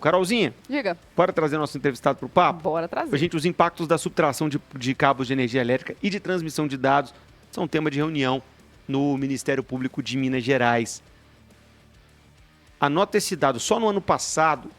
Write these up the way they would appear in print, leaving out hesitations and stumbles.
Carolzinha, Diga. bora trazer nosso entrevistado para o papo? Bora trazer. Gente, os impactos da subtração de cabos de energia elétrica e de transmissão de dados são tema de reunião no Ministério Público de Minas Gerais. Anota esse dado, só no ano passado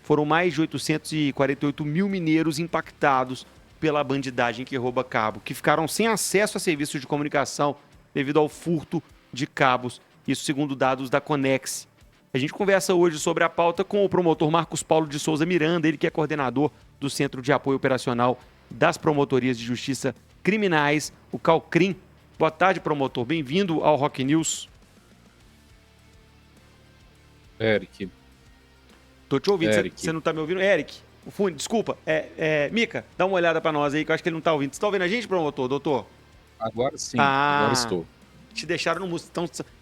foram mais de 848 mil mineiros impactados pela bandidagem que rouba cabo, que ficaram sem acesso a serviços de comunicação devido ao furto de cabos, isso segundo dados da Conex. A gente conversa hoje sobre a pauta com o promotor Marcos Paulo de Souza Miranda, ele que é coordenador do Centro de Apoio Operacional das Promotorias de Justiça Criminais, o CAUCRIM. Boa tarde, promotor. Bem-vindo ao Rock News. Eric. Tô te ouvindo, você não tá me ouvindo? Eric, o fone, desculpa. Mica, dá uma olhada pra nós aí, que eu acho que ele não tá ouvindo. Você tá ouvindo a gente, promotor, doutor? Agora sim, agora estou. Te deixaram no músico.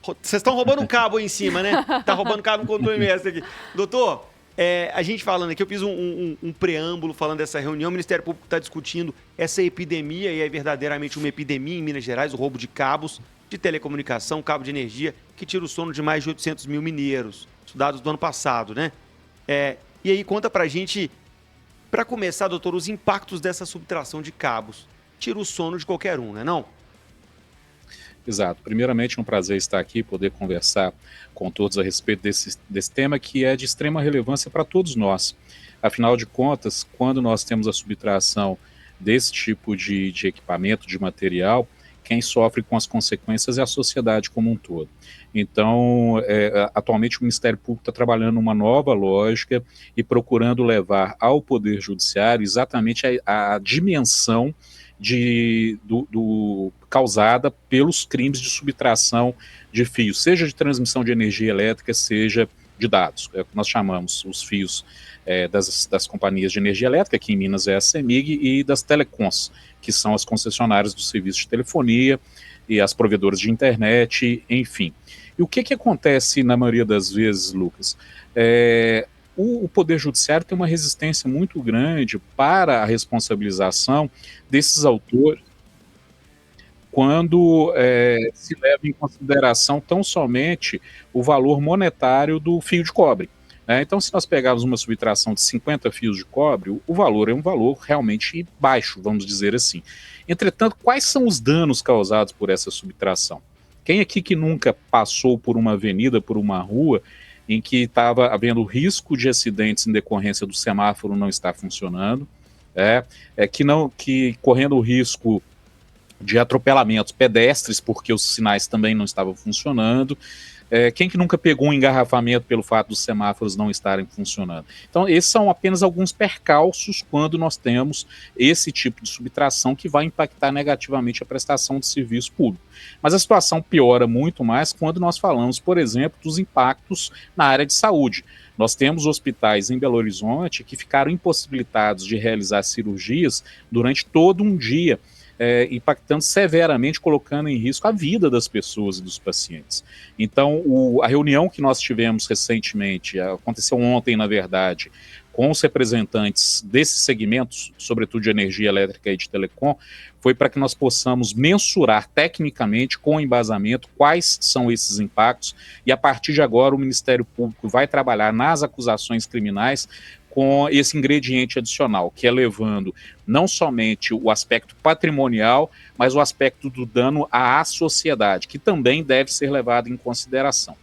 Vocês estão roubando um cabo aí em cima, né? Tá roubando cabo no controle mestre aqui. Doutor, a gente falando aqui, eu fiz um preâmbulo falando dessa reunião, o Ministério Público está discutindo essa epidemia, e é verdadeiramente uma epidemia em Minas Gerais, o roubo de cabos de telecomunicação, cabo de energia, que tira o sono de mais de 800 mil mineiros. Dados do ano passado, né? E aí, conta pra gente, pra começar, doutor, os impactos dessa subtração de cabos. Tira o sono de qualquer um, né, não? Exato. Primeiramente, é um prazer estar aqui, poder conversar com todos a respeito desse tema que é de extrema relevância para todos nós. Afinal de contas, quando nós temos a subtração desse tipo de equipamento, de material, quem sofre com as consequências é a sociedade como um todo. Então, atualmente o Ministério Público está trabalhando uma nova lógica e procurando levar ao Poder Judiciário exatamente a dimensão causada pelos crimes de subtração de fios, seja de transmissão de energia elétrica, seja de dados. É o que nós chamamos os fios das companhias de energia elétrica, aqui em Minas é a CEMIG, e das telecoms, que são as concessionárias dos serviços de telefonia e as provedoras de internet, enfim. E o que acontece na maioria das vezes, Lucas? O Poder Judiciário tem uma resistência muito grande para a responsabilização desses autores quando se leva em consideração tão somente o valor monetário do fio de cobre. Então, se nós pegarmos uma subtração de 50 fios de cobre, o valor é um valor realmente baixo, vamos dizer assim. Entretanto, quais são os danos causados por essa subtração? Quem aqui que nunca passou por uma avenida, por uma rua, em que estava havendo risco de acidentes em decorrência do semáforo não estar funcionando, que correndo o risco de atropelamentos pedestres, porque os sinais também não estavam funcionando. Quem que nunca pegou um engarrafamento pelo fato dos semáforos não estarem funcionando? Então, esses são apenas alguns percalços quando nós temos esse tipo de subtração que vai impactar negativamente a prestação de serviço público. Mas a situação piora muito mais quando nós falamos, por exemplo, dos impactos na área de saúde. Nós temos hospitais em Belo Horizonte que ficaram impossibilitados de realizar cirurgias durante todo um dia, impactando severamente, colocando em risco a vida das pessoas e dos pacientes. Então, a reunião que nós tivemos recentemente, aconteceu ontem, na verdade, com os representantes desses segmentos, sobretudo de energia elétrica e de telecom, foi para que nós possamos mensurar tecnicamente, com embasamento, quais são esses impactos, e a partir de agora o Ministério Público vai trabalhar nas acusações criminais com esse ingrediente adicional, que é levando não somente o aspecto patrimonial, mas o aspecto do dano à sociedade, que também deve ser levado em consideração.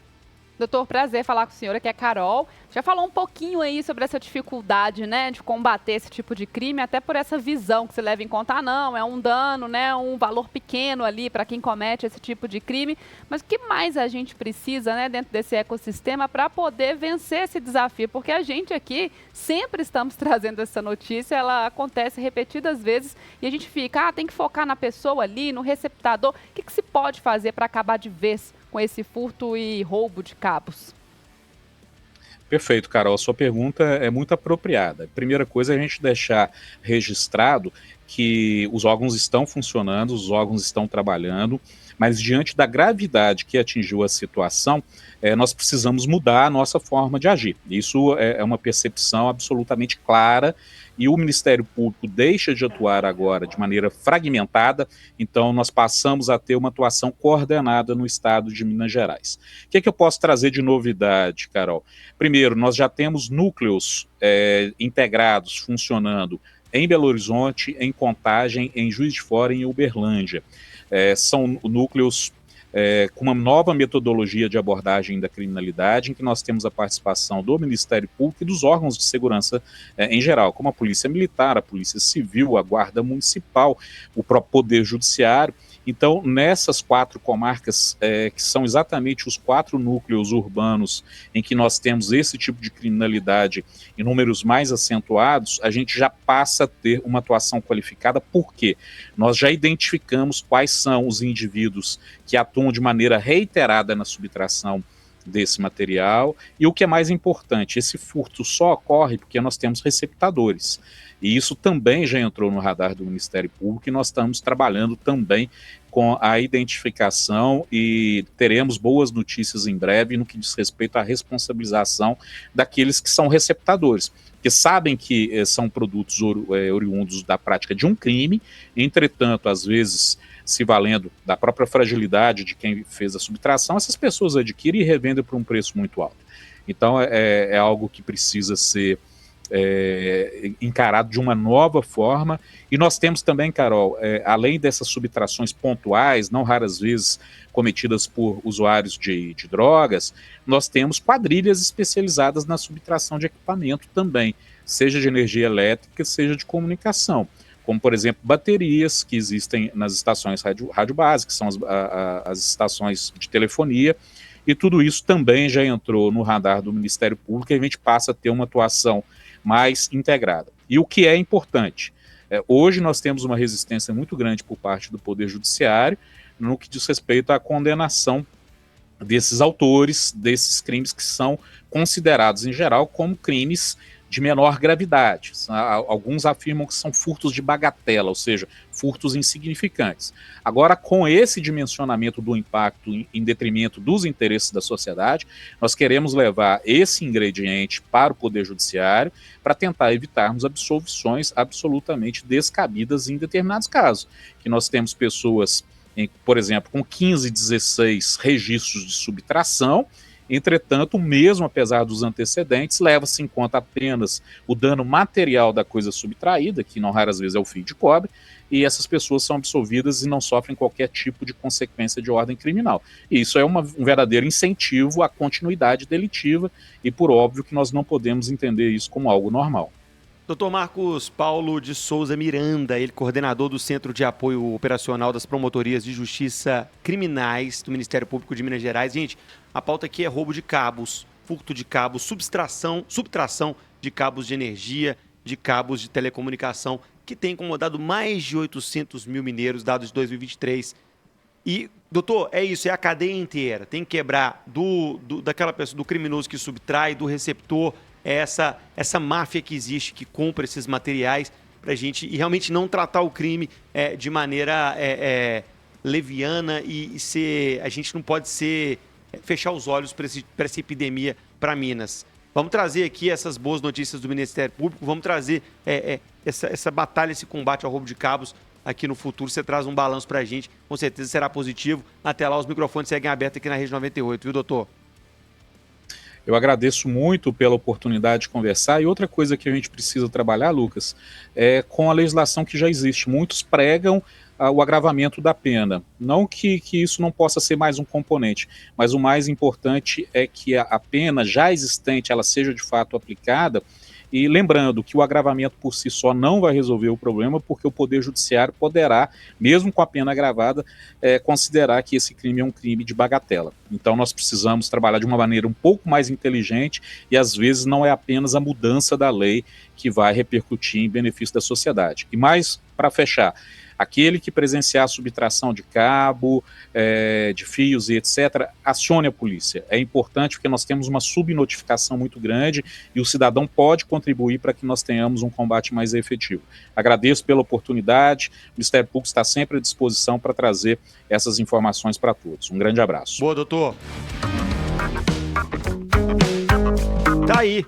Doutor, prazer falar com a senhora, que é Carol. Já falou um pouquinho aí sobre essa dificuldade, né, de combater esse tipo de crime, até por essa visão que você leva em conta, não, é um dano, né, um valor pequeno ali para quem comete esse tipo de crime. Mas o que mais a gente precisa, né, dentro desse ecossistema para poder vencer esse desafio? Porque a gente aqui sempre estamos trazendo essa notícia, ela acontece repetidas vezes e a gente fica, tem que focar na pessoa ali, no receptador. O que se pode fazer para acabar de vez com esse furto e roubo de cabos? Perfeito, Carol. A sua pergunta é muito apropriada. Primeira coisa é a gente deixar registrado que os órgãos estão funcionando, os órgãos estão trabalhando, mas diante da gravidade que atingiu a situação, nós precisamos mudar a nossa forma de agir. Isso é uma percepção absolutamente clara, e o Ministério Público deixa de atuar agora de maneira fragmentada, então nós passamos a ter uma atuação coordenada no estado de Minas Gerais. O que eu posso trazer de novidade, Carol? Primeiro, nós já temos núcleos integrados funcionando em Belo Horizonte, em Contagem, em Juiz de Fora e em Uberlândia. São núcleos com uma nova metodologia de abordagem da criminalidade, em que nós temos a participação do Ministério Público e dos órgãos de segurança em geral, como a Polícia Militar, a Polícia Civil, a Guarda Municipal, o próprio Poder Judiciário. Então, nessas 4 comarcas, que são exatamente os 4 núcleos urbanos em que nós temos esse tipo de criminalidade em números mais acentuados, a gente já passa a ter uma atuação qualificada, porque nós já identificamos quais são os indivíduos que atuam de maneira reiterada na subtração desse material, e o que é mais importante, esse furto só ocorre porque nós temos receptadores, e isso também já entrou no radar do Ministério Público, e nós estamos trabalhando também com a identificação, e teremos boas notícias em breve no que diz respeito à responsabilização daqueles que são receptadores, porque sabem que são produtos oriundos da prática de um crime, entretanto, às vezes, se valendo da própria fragilidade de quem fez a subtração, essas pessoas adquirem e revendem por um preço muito alto. Então, é algo que precisa ser encarado de uma nova forma, e nós temos também, Carol, além dessas subtrações pontuais, não raras vezes cometidas por usuários de drogas, nós temos quadrilhas especializadas na subtração de equipamento também, seja de energia elétrica, seja de comunicação, como, por exemplo, baterias que existem nas estações rádio base, que são as estações de telefonia, e tudo isso também já entrou no radar do Ministério Público, e a gente passa a ter uma atuação mais integrada. E o que é importante? Hoje nós temos uma resistência muito grande por parte do Poder Judiciário no que diz respeito à condenação desses autores, desses crimes que são considerados, em geral, como crimes de menor gravidade. Alguns afirmam que são furtos de bagatela, ou seja, furtos insignificantes. Agora, com esse dimensionamento do impacto em detrimento dos interesses da sociedade, nós queremos levar esse ingrediente para o Poder Judiciário para tentar evitarmos absolvições absolutamente descabidas em determinados casos, que nós temos pessoas, por exemplo, com 15, 16 registros de subtração. Entretanto, mesmo apesar dos antecedentes, leva-se em conta apenas o dano material da coisa subtraída, que não raras vezes é o fio de cobre, e essas pessoas são absolvidas e não sofrem qualquer tipo de consequência de ordem criminal. E isso é um verdadeiro incentivo à continuidade delitiva, e por óbvio que nós não podemos entender isso como algo normal. Dr. Marcos Paulo de Souza Miranda, ele coordenador do Centro de Apoio Operacional das Promotorias de Justiça Criminais do Ministério Público de Minas Gerais. Gente, a pauta aqui é roubo de cabos, furto de cabos, subtração de cabos de energia, de cabos de telecomunicação, que tem incomodado mais de 800 mil mineiros, dados de 2023. E, doutor, é isso, é a cadeia inteira. Tem que quebrar daquela pessoa, do criminoso que subtrai, do receptor, essa máfia que existe, que compra esses materiais para a gente, e realmente não tratar o crime de maneira leviana, e a gente não pode fechar os olhos para essa epidemia para Minas. Vamos trazer aqui essas boas notícias do Ministério Público, vamos trazer essa batalha, esse combate ao roubo de cabos aqui no futuro. Você traz um balanço para a gente, com certeza será positivo. Até lá, os microfones seguem abertos aqui na Rede 98, viu, doutor? Eu agradeço muito pela oportunidade de conversar, e outra coisa que a gente precisa trabalhar, Lucas, é com a legislação que já existe. Muitos pregam o agravamento da pena. Não que isso não possa ser mais um componente, mas o mais importante é que a pena já existente ela seja de fato aplicada. E lembrando que o agravamento por si só não vai resolver o problema, porque o Poder Judiciário poderá, mesmo com a pena agravada, considerar que esse crime é um crime de bagatela. Então nós precisamos trabalhar de uma maneira um pouco mais inteligente, e às vezes não é apenas a mudança da lei que vai repercutir em benefício da sociedade. E mais, para fechar, Aquele que presenciar subtração de cabo, de fios e etc., acione a polícia. É importante porque nós temos uma subnotificação muito grande e o cidadão pode contribuir para que nós tenhamos um combate mais efetivo. Agradeço pela oportunidade, o Ministério Público está sempre à disposição para trazer essas informações para todos. Um grande abraço. Boa, doutor. Tá aí.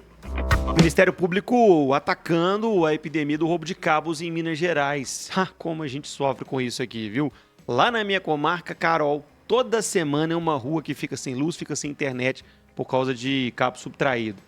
Ministério Público atacando a epidemia do roubo de cabos em Minas Gerais. Como a gente sofre com isso aqui, viu? Lá na minha comarca, Carol, toda semana é uma rua que fica sem luz, fica sem internet por causa de cabo subtraído.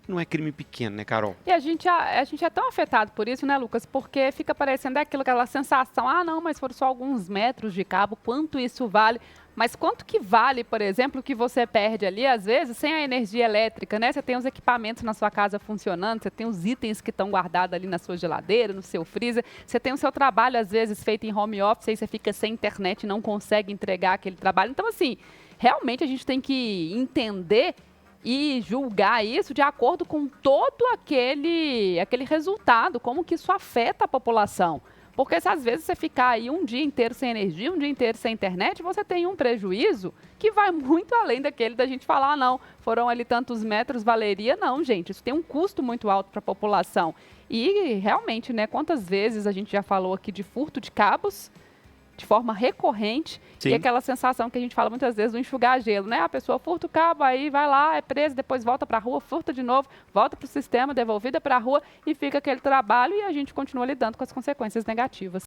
Não é crime pequeno, né, Carol? E a gente é tão afetado por isso, né, Lucas? Porque fica parecendo aquela sensação, não, mas foram só alguns metros de cabo, quanto isso vale? Mas quanto que vale, por exemplo, o que você perde ali, às vezes, sem a energia elétrica, né? Você tem os equipamentos na sua casa funcionando, você tem os itens que estão guardados ali na sua geladeira, no seu freezer, você tem o seu trabalho, às vezes, feito em home office, aí você fica sem internet e não consegue entregar aquele trabalho. Então, assim, realmente a gente tem que entender e julgar isso de acordo com todo aquele resultado, como que isso afeta a população. Porque se às vezes você ficar aí um dia inteiro sem energia, um dia inteiro sem internet, você tem um prejuízo que vai muito além daquele da gente falar, não, foram ali tantos metros, valeria. Não, gente, isso tem um custo muito alto para a população. E realmente, né, quantas vezes a gente já falou aqui de furto de cabos de forma recorrente. Sim. E aquela sensação que a gente fala muitas vezes do enxugar gelo, né? A pessoa furta o cabo, aí vai lá, é presa, depois volta para a rua, furta de novo, volta para o sistema, devolvida para a rua e fica aquele trabalho e a gente continua lidando com as consequências negativas.